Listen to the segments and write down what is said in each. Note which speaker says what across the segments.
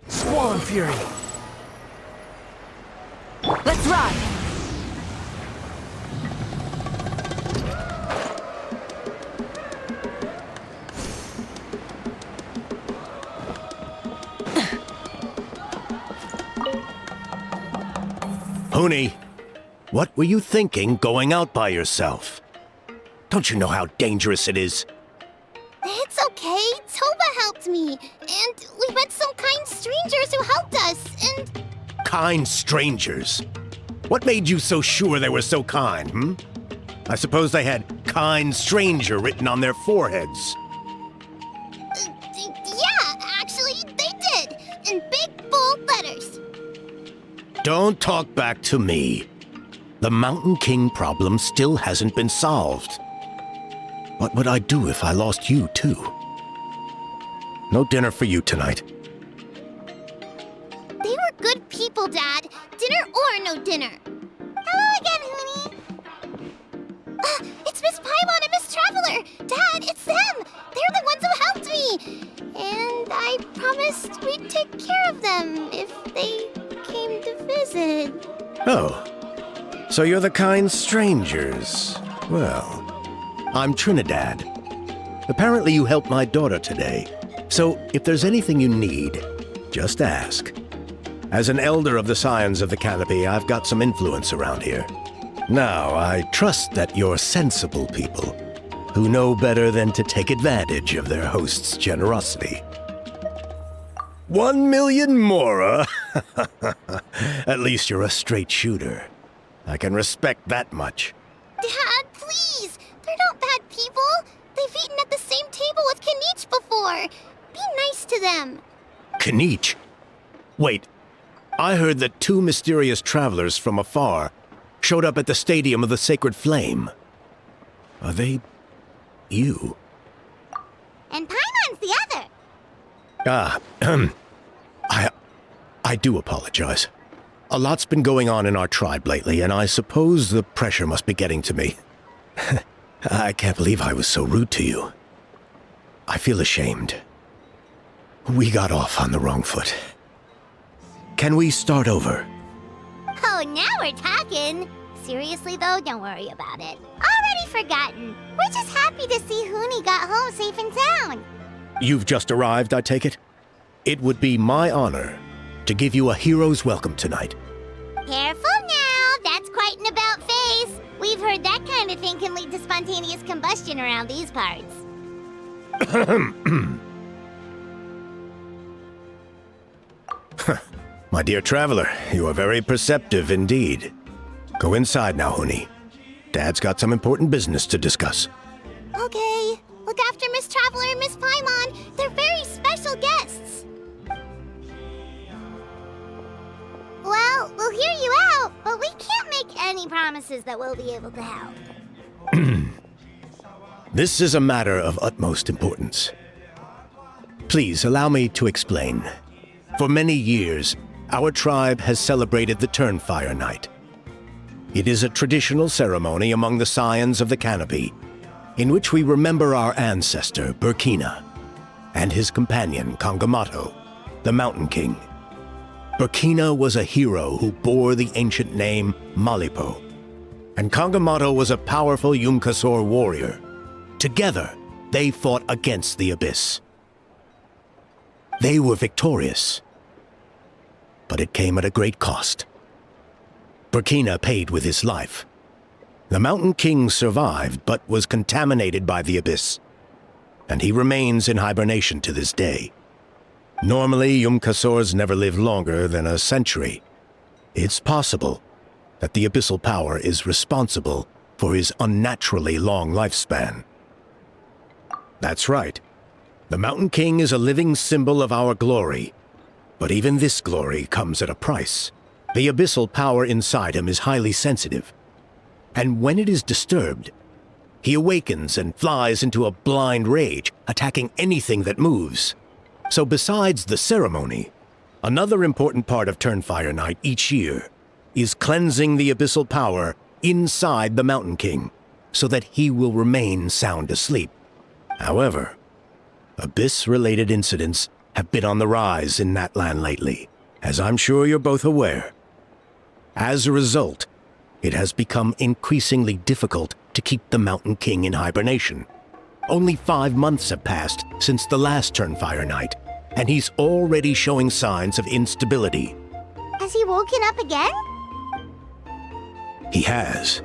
Speaker 1: Swan Fury!
Speaker 2: Let's ride!
Speaker 1: Huni, what were you thinking going out by yourself? Don't you know how dangerous it is?
Speaker 3: It's okay. Toba helped me. And we met some kind strangers who helped us, and...
Speaker 1: Kind strangers? What made you so sure they were so kind, hmm? I suppose they had kind stranger written on their foreheads.
Speaker 3: Yeah, actually, they did. In big, bold letters.
Speaker 1: Don't talk back to me. The Mountain King problem still hasn't been solved. What would I do if I lost you, too? No dinner for you tonight.
Speaker 3: They were good people, Dad. Dinner or no dinner. Hello again, Huni. It's Miss Paimon and Miss Traveler. Dad, it's them. They're the ones who helped me. And I promised we'd take care of them if they came to visit.
Speaker 1: Oh, so you're the kind strangers. Well, I'm Trinidad. Apparently you helped my daughter today. So if there's anything you need, just ask. As an elder of the Scions of the Canopy, I've got some influence around here. Now, I trust that you're sensible people who know better than to take advantage of their host's generosity. 1 million mora? At least you're a straight shooter. I can respect that much.
Speaker 3: Dad, please. They're not bad people. They've eaten at the same table with Kanich before. Be nice to them.
Speaker 1: Kanich? Wait, I heard that 2 mysterious travelers from afar showed up at the Stadium of the Sacred Flame. Are they you?
Speaker 3: And Paimon's the other.
Speaker 1: I do apologize. A lot's been going on in our tribe lately, and I suppose the pressure must be getting to me. I can't believe I was so rude to you. I feel ashamed. We got off on the wrong foot. Can we start over?
Speaker 3: Oh, now we're talking. Seriously, though, don't worry about it. Already forgotten. We're just happy to see Huni got home safe and sound.
Speaker 1: You've just arrived, I take it? It would be my honor to give you a hero's welcome tonight.
Speaker 3: Careful now. That's quite an about-face. We've heard that kind of thing can lead to spontaneous combustion around these parts.
Speaker 1: My dear traveler, you are very perceptive indeed. Go inside now, Huni. Dad's got some important business to discuss.
Speaker 3: Okay. Look after Miss Traveler and Miss Paimon. They're very special guests. Well, we'll hear you out, but we can't make any promises that we'll be able to help.
Speaker 1: This is a matter of utmost importance. Please allow me to explain. For many years, our tribe has celebrated the Turnfire Night. It is a traditional ceremony among the Scions of the Canopy, in which we remember our ancestor, Burkina, and his companion, Kangamato, the Mountain King. Burkina was a hero who bore the ancient name Malipo, and Kangamato was a powerful Yumkasor warrior. Together, they fought against the Abyss. They were victorious, but it came at a great cost. Burkina paid with his life. The Mountain King survived, but was contaminated by the Abyss, and he remains in hibernation to this day. Normally, Yumkasors never live longer than a century. It's possible that the Abyssal power is responsible for his unnaturally long lifespan. That's right. The Mountain King is a living symbol of our glory, but even this glory comes at a price. The abyssal power inside him is highly sensitive, and when it is disturbed, he awakens and flies into a blind rage, attacking anything that moves. So besides the ceremony, another important part of Turnfire Night each year is cleansing the abyssal power inside the Mountain King, so that he will remain sound asleep. However, Abyss-related incidents have been on the rise in that land lately, as I'm sure you're both aware. As a result, it has become increasingly difficult to keep the Mountain King in hibernation. Only 5 months have passed since the last Turnfire night, and he's already showing signs of instability.
Speaker 3: Has he woken up again?
Speaker 1: He has.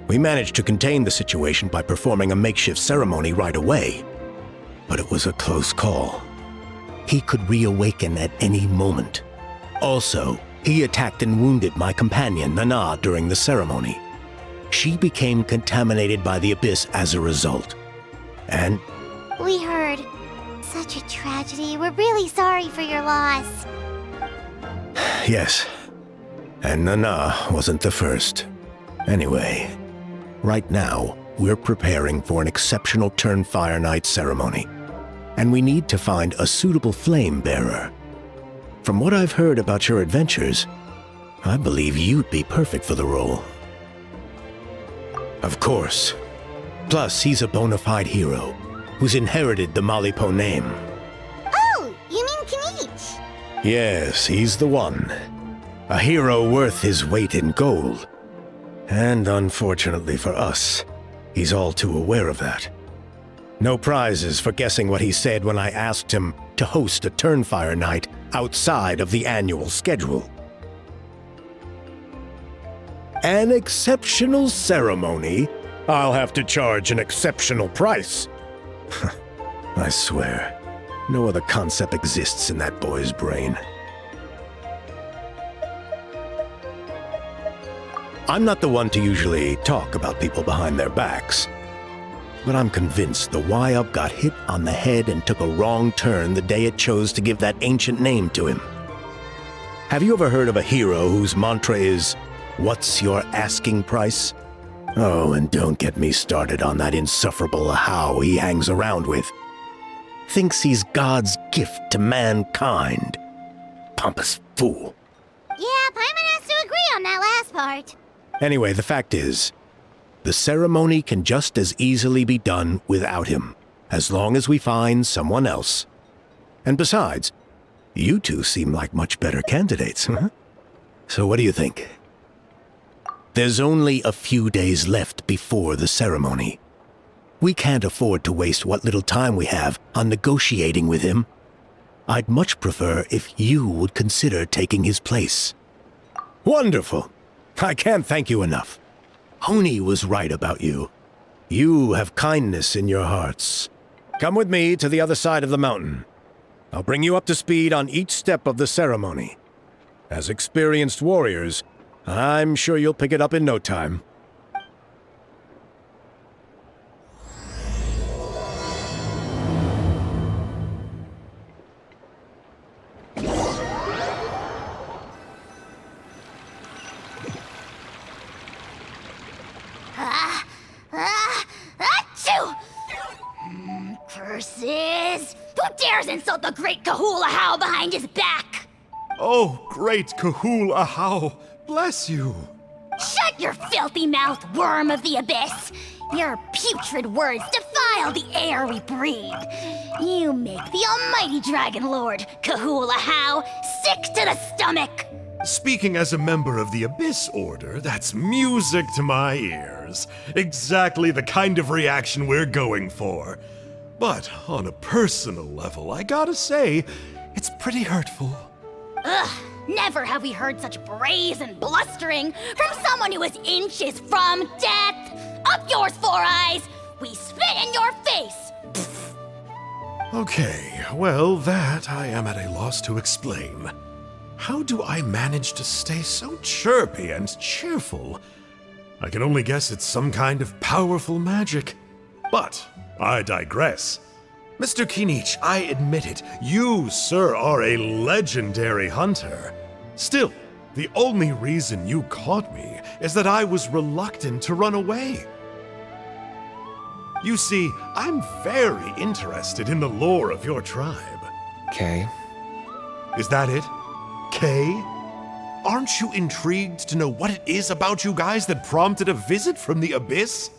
Speaker 1: We managed to contain the situation by performing a makeshift ceremony right away, but it was a close call. He could reawaken at any moment. Also, he attacked and wounded my companion, Nana, during the ceremony. She became contaminated by the Abyss as a result. And
Speaker 3: We heard. Such a tragedy. We're really sorry for your loss.
Speaker 1: yes, and Nana wasn't the first. Anyway, right now, we're preparing for an exceptional Turnfire Night ceremony, and we need to find a suitable flame bearer. From what I've heard about your adventures, I believe you'd be perfect for the role. Of course. Plus, he's a bona fide hero who's inherited the Malipo name.
Speaker 3: Oh, you mean Kanich?
Speaker 1: Yes, he's the one. A hero worth his weight in gold. And unfortunately for us, he's all too aware of that. No prizes for guessing what he said when I asked him to host a Turnfire night outside of the annual schedule. An exceptional ceremony? I'll have to charge an exceptional price. I swear, no other concept exists in that boy's brain. I'm not the one to usually talk about people behind their backs, but I'm convinced the Y-Up got hit on the head and took a wrong turn the day it chose to give that ancient name to him. Have you ever heard of a hero whose mantra is, "What's your asking price?" Oh, and don't get me started on that insufferable Ahau he hangs around with. Thinks he's God's gift to mankind. Pompous fool.
Speaker 3: Yeah, Paimon has to agree on that last part.
Speaker 1: Anyway, the fact is, the ceremony can just as easily be done without him, as long as we find someone else. And besides, you two seem like much better candidates, huh? So what do you think? There's only a few days left before the ceremony. We can't afford to waste what little time we have on negotiating with him. I'd much prefer if you would consider taking his place. Wonderful! I can't thank you enough. Honi was right about you. You have kindness in your hearts. Come with me to the other side of the mountain. I'll bring you up to speed on each step of the ceremony. As experienced warriors, I'm sure you'll pick it up in no time.
Speaker 3: Achoo! Curses! Who dares insult the great Kahula How behind his back?
Speaker 2: Oh, great Kahul Ahau, bless you.
Speaker 3: Shut your filthy mouth, worm of the abyss! Your putrid words defile the air we breathe. You make the almighty Dragon Lord, Kahula How, sick to the stomach!
Speaker 2: Speaking as a member of the Abyss Order, that's music to my ears. Exactly the kind of reaction we're going for. But on a personal level, I gotta say, it's pretty hurtful.
Speaker 3: Ugh, never have we heard such brazen blustering from someone who is inches from death! Up yours, Four Eyes! We spit in your face! Pfft.
Speaker 2: Okay, well, that I am at a loss to explain. How do I manage to stay so chirpy and cheerful? I can only guess it's some kind of powerful magic. But I digress. Mr. Kinich, I admit it, you, sir, are a legendary hunter. Still, the only reason you caught me is that I was reluctant to run away. You see, I'm very interested in the lore of your tribe.
Speaker 4: Okay.
Speaker 2: Is that it? Kay? Aren't you intrigued to know what it is about you guys that prompted a visit from the Abyss?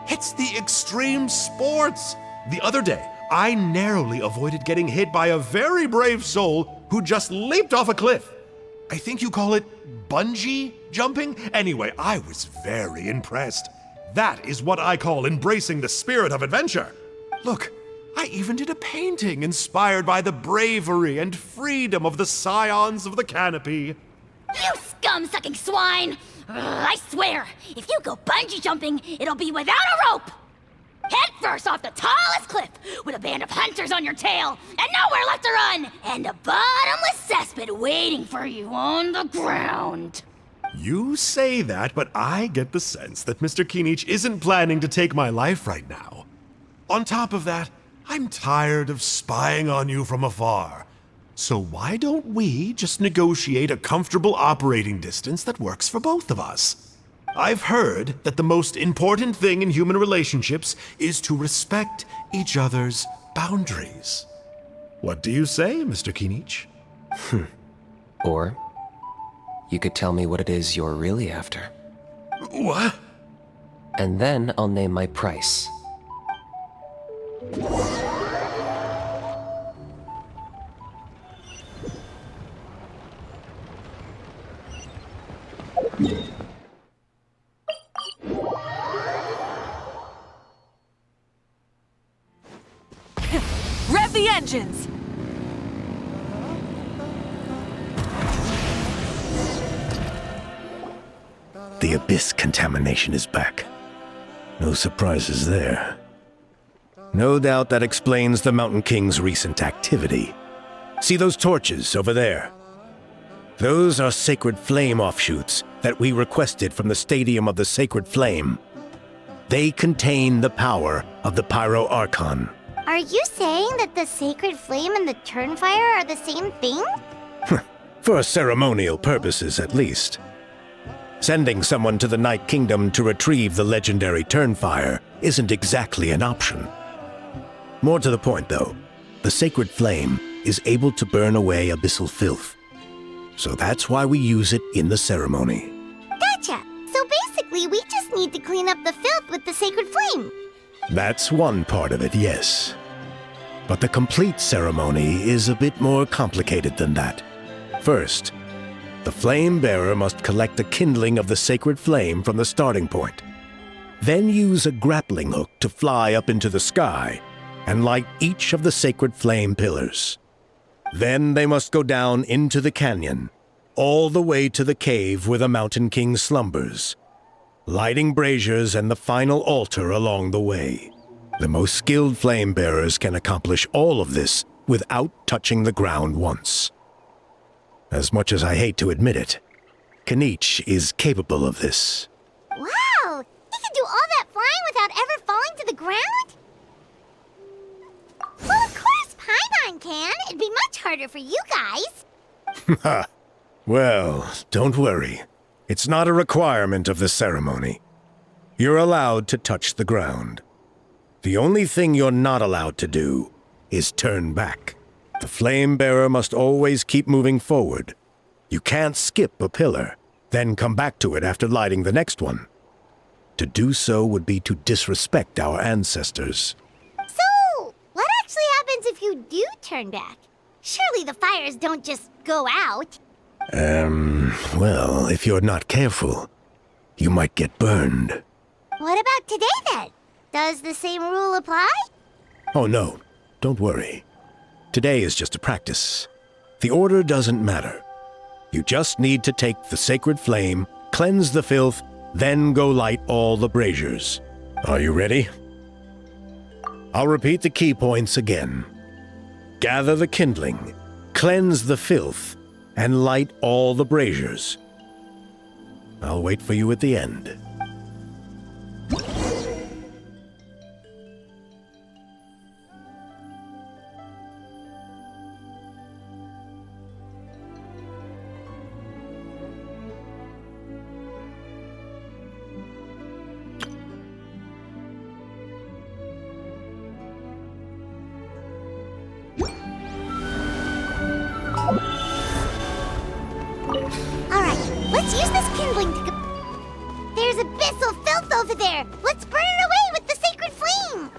Speaker 2: It's the extreme sports! The other day, I narrowly avoided getting hit by a very brave soul who just leaped off a cliff. I think you call it bungee jumping? Anyway, I was very impressed. That is what I call embracing the spirit of adventure. Look, I even did a painting inspired by the bravery and freedom of the Scions of the Canopy.
Speaker 3: You scum-sucking swine! I swear, if you go bungee jumping, it'll be without a rope! Head first off the tallest cliff, with a band of hunters on your tail, and nowhere left to run, and a bottomless cesspit waiting for you on the ground.
Speaker 2: You say that, but I get the sense that Mr. Kinich isn't planning to take my life right now. On top of that, I'm tired of spying on you from afar. So why don't we just negotiate a comfortable operating distance that works for both of us? I've heard that the most important thing in human relationships is to respect each other's boundaries. What do you say, Mr. Kinich?
Speaker 4: Or you could tell me what it is you're really after.
Speaker 2: What?
Speaker 4: And then I'll name my price.
Speaker 5: Rev the engines!
Speaker 1: The Abyss contamination is back. No surprises there. No doubt that explains the Mountain King's recent activity. See those torches over there? Those are sacred flame offshoots that we requested from the Stadium of the Sacred Flame. They contain the power of the Pyro Archon.
Speaker 6: Are you saying that the Sacred Flame and the Turnfire are the same thing?
Speaker 1: For ceremonial purposes, at least. Sending someone to the Night Kingdom to retrieve the legendary Turnfire isn't exactly an option. More to the point, though, the Sacred Flame is able to burn away abyssal filth. So that's why we use it in the ceremony.
Speaker 6: Gotcha! So basically, we just need to clean up the filth with the Sacred Flame.
Speaker 1: That's one part of it, yes. But the complete ceremony is a bit more complicated than that. First, the flame bearer must collect the kindling of the sacred flame from the starting point. Then use a grappling hook to fly up into the sky and light each of the sacred flame pillars. Then they must go down into the canyon, all the way to the cave where the Mountain King slumbers, lighting braziers and the final altar along the way. The most skilled flame bearers can accomplish all of this without touching the ground once. As much as I hate to admit it, Kinich is capable of this.
Speaker 6: Wow! He can do all that flying without ever falling to the ground? Well, of course Paimon can. It'd be much harder for you guys.
Speaker 1: Ha! Well, don't worry. It's not a requirement of the ceremony. You're allowed to touch the ground. The only thing you're not allowed to do is turn back. The flame bearer must always keep moving forward. You can't skip a pillar, then come back to it after lighting the next one. To do so would be to disrespect our ancestors.
Speaker 6: So, what actually happens if you do turn back? Surely the fires don't just go out.
Speaker 1: Well, if you're not careful, you might get burned.
Speaker 6: What about today then? Does the same rule apply?
Speaker 1: Oh no, don't worry. Today is just a practice. The order doesn't matter. You just need to take the sacred flame, cleanse the filth, then go light all the braziers. Are you ready? I'll repeat the key points again. Gather the kindling, cleanse the filth, and light all the braziers. I'll wait for you at the end.
Speaker 6: There's abyssal filth over there! Let's burn it away with the sacred flame!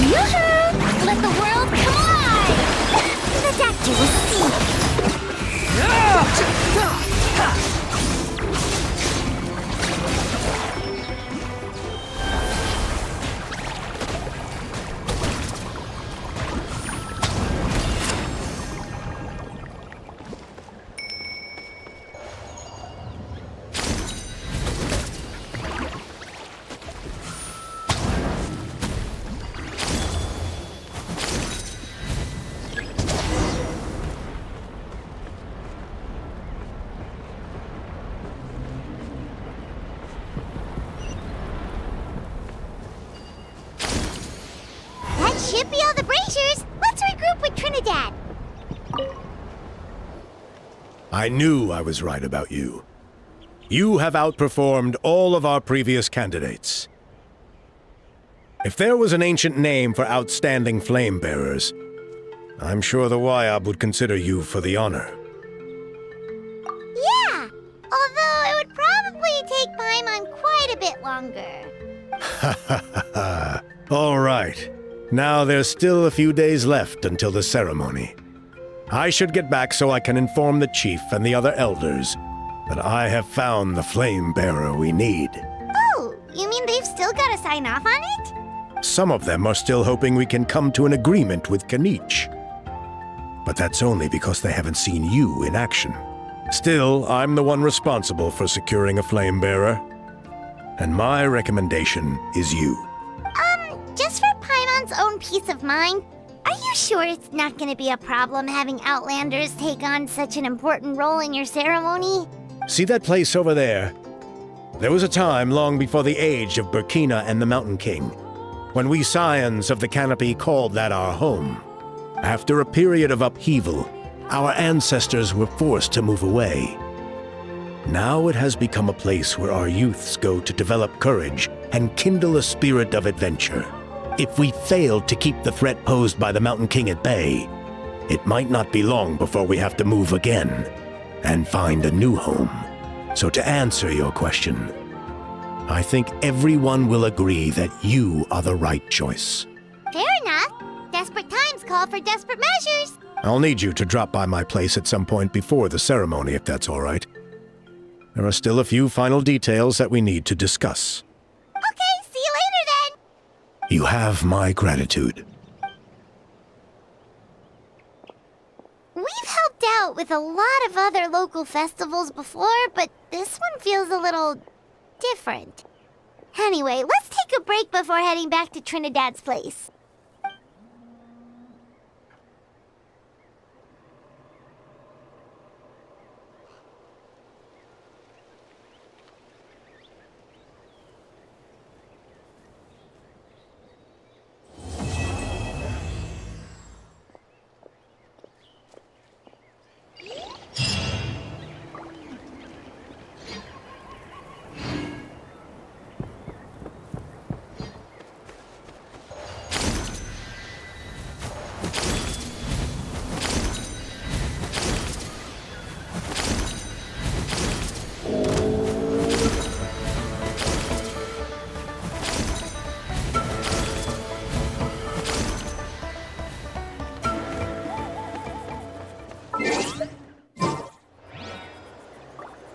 Speaker 6: Yoo-hoo! Let the world come alive! The doctor will see! Should be all the braziers. Let's regroup with Trinidad.
Speaker 1: I knew I was right about you. You have outperformed all of our previous candidates. If there was an ancient name for outstanding flame bearers, I'm sure the Wayab would consider you for the honor.
Speaker 6: Yeah, although it would probably take Paimon quite a bit longer.
Speaker 1: Ha ha ha ha. All right. Now there's still a few days left until the ceremony. I should get back so I can inform the chief and the other elders that I have found the flame bearer we need.
Speaker 6: Oh, you mean they've still got to sign off on it?
Speaker 1: Some of them are still hoping we can come to an agreement with Kanich. But that's only because they haven't seen you in action. Still, I'm the one responsible for securing a flame bearer. And my recommendation is you.
Speaker 6: Just for Paimon's own peace of mind, are you sure it's not going to be a problem having Outlanders take on such an important role in your ceremony?
Speaker 1: See that place over there? There was a time long before the age of Burkina and the Mountain King, when we Scions of the Canopy called that our home. After a period of upheaval, our ancestors were forced to move away. Now it has become a place where our youths go to develop courage and kindle a spirit of adventure. If we failed to keep the threat posed by the Mountain King at bay, it might not be long before we have to move again and find a new home. So to answer your question, I think everyone will agree that you are the right choice.
Speaker 6: Fair enough. Desperate times call for desperate measures.
Speaker 1: I'll need you to drop by my place at some point before the ceremony, if that's all right. There are still a few final details that we need to discuss.
Speaker 6: Okay, see you later then.
Speaker 1: You have my gratitude.
Speaker 6: We've helped out with a lot of other local festivals before, but this one feels a little different. Anyway, let's take a break before heading back to Trinidad's place.